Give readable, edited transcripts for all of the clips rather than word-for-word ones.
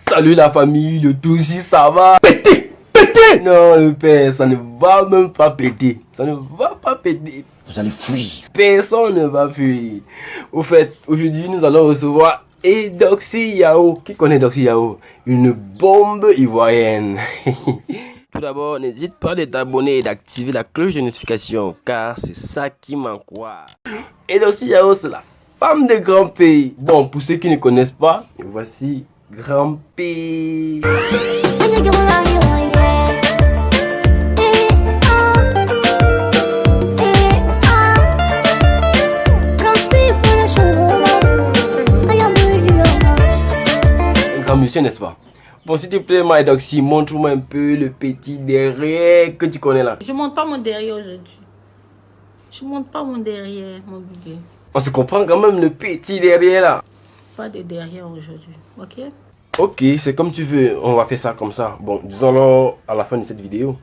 Salut la famille, le tout si ça va. Péter. Non le père, ça ne va même pas péter. Ça ne va pas péter. Vous allez fuir. Personne ne va fuir. Au fait, aujourd'hui nous allons recevoir Edoxy Yao. Qui connaît Edoxy Yao? Une bombe ivoirienne. Tout d'abord, n'hésite pas de t'abonner et d'activer la cloche de notification, car c'est ça qui m'encourage. Edoxy Yao, c'est la femme de Grand P. Bon, pour ceux qui ne connaissent pas, voici Grand P. Grand monsieur, n'est-ce pas? Bon, s'il te plaît, ma Edoxy, montre-moi un peu le petit derrière que tu connais là. Je monte pas mon derrière aujourd'hui. Je monte pas mon derrière, mon bébé. On se comprend quand même le petit derrière là. Pas de derrière aujourd'hui, ok? Ok, c'est comme tu veux, on va faire ça comme ça. Bon, disons-le à la fin de cette vidéo.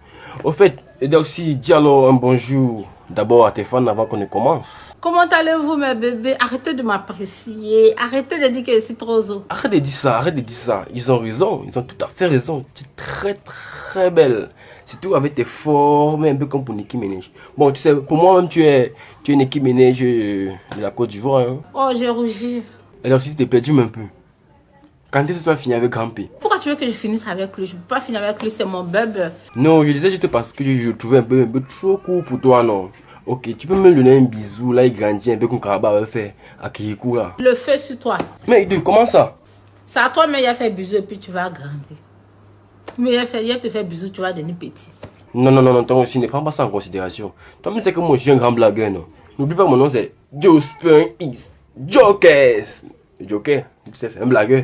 Au fait, Edoxy, dis alors un bonjour d'abord à tes fans avant qu'on ne commence. Comment allez-vous, mes bébés? Arrêtez de m'apprécier. Arrêtez de dire que je suis trop zo. Arrête de dire ça, arrête de dire ça. Ils ont raison, ils ont tout à fait raison. Tu es très très belle. Surtout avec tes formes, un peu comme pour Nicki Minaj. Bon, tu sais, pour moi-même, tu es Nicki Minaj de la Côte d'Ivoire. Hein. Oh, j'ai rougi. Edoxy, s'il te plaît, dis-moi un peu. Quand est-ce que tu vas finir avec Grand P? Pourquoi tu veux que je finisse avec lui? Je peux pas finir avec lui, c'est mon bébé. Non, je disais juste parce que je trouvais un peu trop court pour toi, non? Ok, tu peux me donner un bisou, là il grandit un peu comme Karaba avait fait à Kirikou là. Le feu sur toi. Mais comment ça? C'est à toi, mais il a fait bisou et puis tu vas grandir. Mais il te fait bisou, tu vas devenir petit. Non, toi aussi ne prends pas ça en considération. Toi même sais que moi je suis un grand blagueur, non? N'oublie pas mon nom c'est Jospin X Jokers. Joker, tu sais, c'est un blagueur.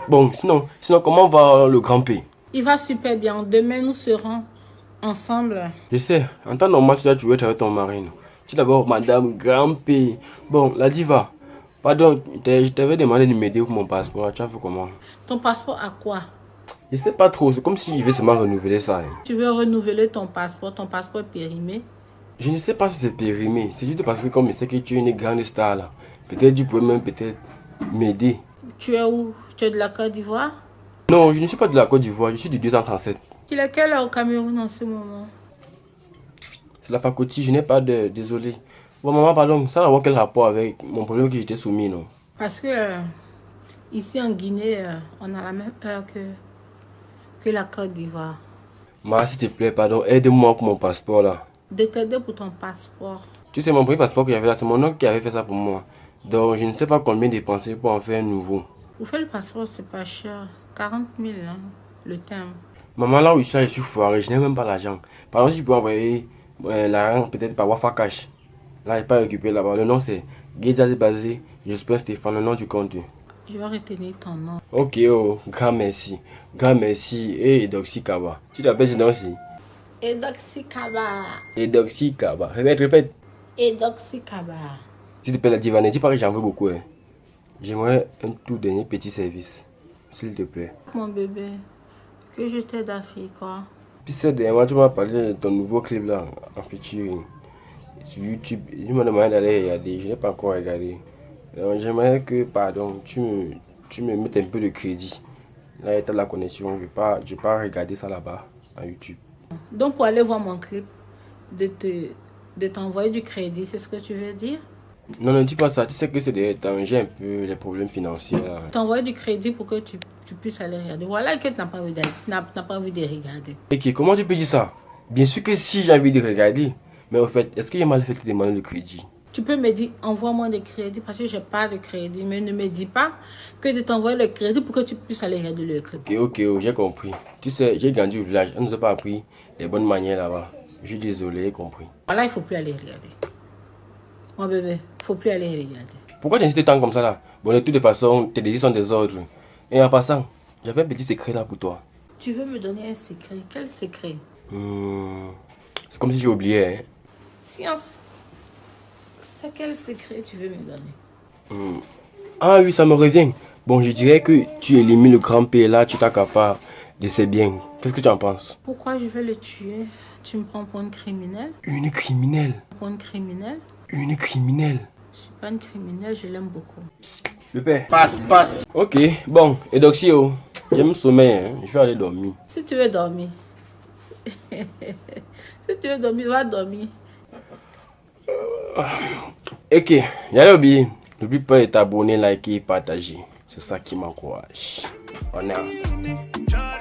Bon, sinon comment va le Grand P? Il va super bien. Demain, nous serons ensemble. Je sais, en temps normal tu dois jouer avec ton mari, non? Tu d'abord Madame Grand P. Bon, la diva. Pardon, je t'avais demandé de m'aider pour mon passeport. Tu as fait comment? Ton passeport à quoi? Je sais pas trop, c'est comme si je vais seulement renouveler ça. Hein. Tu veux renouveler ton passeport est périmé? Je ne sais pas si c'est périmé. C'est juste parce que comme je sais que tu es une grande star là. Peut-être tu pourrais même peut-être m'aider. Tu es où? Tu es de la Côte d'Ivoire? Non, je ne suis pas de la Côte d'Ivoire, je suis du 237. Il est quelle heure au Cameroun en ce moment? C'est la pacotille, je n'ai pas de... Désolé. Bon maman, pardon, ça n'a pas quel rapport avec mon problème que j'étais soumis, non? Parce que ici en Guinée, on a la même heure que la Côte d'Ivoire. Ma, s'il te plaît, pardon, aide-moi pour mon passeport là. De t'aider pour ton passeport. Tu sais, mon premier passeport qu'il y avait là, c'est mon oncle qui avait fait ça pour moi. Donc, je ne sais pas combien dépenser pour en faire un nouveau. Pour faire le passeport, c'est pas cher. 40 000, hein, le thème. Maman, là où je suis foiré, je n'ai même pas l'argent. Par exemple, si je peux envoyer l'argent peut-être par Wafa Cash. Là, il n'est pas récupéré là-bas. Le nom c'est Guédiazé Basé, j'espère Stéphane, le nom du compte. Je vais retenir ton nom. Ok, oh, grand merci. Grand merci. Et Edoxy Kaba. Tu t'appelles ce nom-ci? Edoxy Kaba. Edoxy Kaba. Répète. Edoxy Kaba. S'il te plaît, la diva, ne dis pas que j'en veux beaucoup. Hein. J'aimerais un tout dernier petit service. S'il te plaît. Mon bébé, que je t'aide à faire quoi? Puis cette dernière, tu m'as parlé de ton nouveau clip là, en featuring. Sur YouTube. Je me demandé d'aller regarder. Je n'ai pas encore regardé. Donc j'aimerais que, pardon, tu me mettes un peu de crédit. Là, il y a la connexion. Je vais pas regarder ça là-bas, à YouTube. Donc pour aller voir mon clip, de t'envoyer du crédit, c'est ce que tu veux dire? Non, ne dis pas ça. Tu sais que c'est de danger un peu les problèmes financiers. T'envoyer du crédit pour que tu puisses aller regarder. Voilà que tu n'as pas envie de regarder. Ok, comment tu peux dire ça? Bien sûr que si j'ai envie de regarder. Mais au fait, est-ce qu'il y a mal fait de demander le crédit? Tu peux me dire, envoie-moi des crédits parce que je n'ai pas de crédit. Mais ne me dis pas que de t'envoyer le crédit pour que tu puisses aller regarder le clip. Ok, j'ai compris. Tu sais, j'ai grandi au village. On ne nous a pas appris les bonnes manières là-bas. Je suis désolé, j'ai compris. Voilà, il ne faut plus aller regarder. Mon bébé, il ne faut plus aller regarder. Pourquoi tu insistes tant comme ça là? Bon, de toutes les façons, tes désirs sont des ordres. Et en passant, j'avais un petit secret là pour toi. Tu veux me donner un secret? Quel secret? C'est comme si j'ai oublié. Hein? Science. C'est quel secret tu veux me donner? Ah oui, ça me revient. Bon, je dirais que tu élimines le Grand P là, tu t'accapares de ses biens. Qu'est-ce que tu en penses? Pourquoi je vais le tuer? Tu me prends pour une criminelle? Une criminelle? Pour une criminelle? Une criminelle? Je suis pas une criminelle, je l'aime beaucoup. Le père. Passe. Ok, bon, Edoxy, J'aime sommeil, hein. Je vais aller dormir. Si tu veux dormir. Si tu veux dormir, va dormir. Ok, j'allais oublier. N'oublie pas de t'abonner, liker et partager. C'est ça qui m'encourage. On est ensemble.